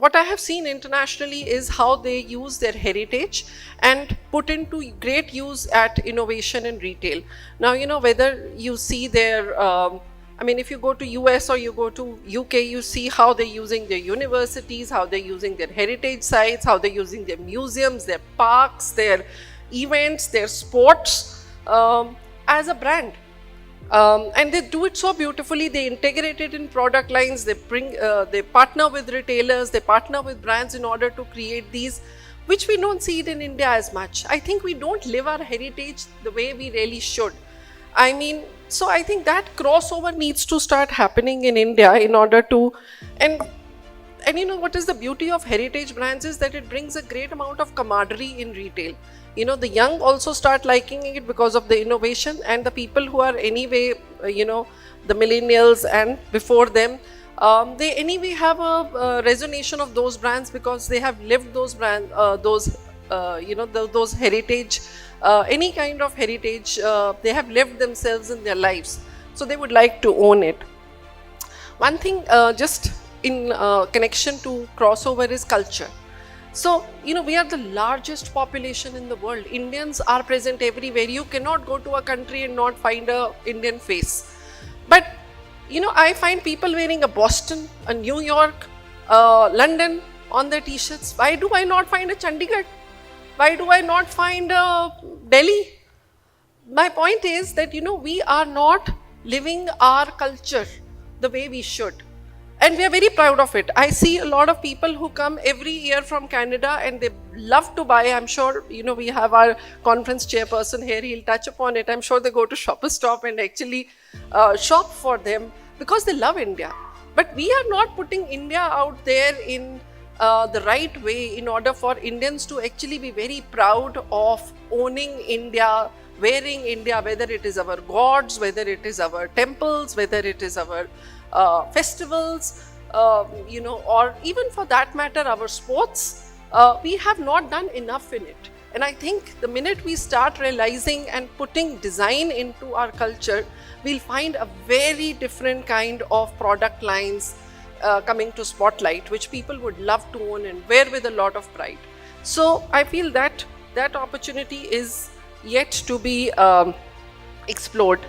what I have seen internationally is how they use their heritage and put into great use at innovation in retail. Now, whether you see their, I mean, if you go to US or you go to UK, you see how they're using their universities, how they're using their heritage sites, how they're using their museums, their parks, their events, their sports as a brand. And they do it so beautifully. They integrate it in product lines. They they partner with retailers. They partner with brands in order to create these, which we don't see it in India as much. I think we don't live our heritage the way we really should. I mean, so I think that crossover needs to start happening in India in order to, and what is the beauty of heritage brands is that it brings a great amount of camaraderie in retail. The young also start liking it because of the innovation, and the people who are anyway, the millennials and before them, they anyway have a resonation of those brands because they have lived those brands, those heritage, any kind of heritage, they have lived themselves in their lives. So they would like to own it. One thing, just in connection to crossover, is culture. So, we are the largest population in the world. Indians are present everywhere. You cannot go to a country and not find a Indian face. But, I find people wearing a Boston, a New York, London on their t-shirts. Why do I not find a Chandigarh? Why do I not find a Delhi? My point is that, we are not living our culture the way we should. And we are very proud of it. I see a lot of people who come every year from Canada and they love to buy. I'm sure, we have our conference chairperson here, he'll touch upon it. I'm sure they go to Shoppers Stop and actually shop for them because they love India. But we are not putting India out there in the right way in order for Indians to actually be very proud of owning India, wearing India, whether it is our gods, whether it is our temples, whether it is our festivals, or even for that matter, our sports. We have not done enough in it. And I think the minute we start realizing and putting design into our culture, we'll find a very different kind of product lines coming to spotlight, which people would love to own and wear with a lot of pride. So I feel that that opportunity is yet to be explored.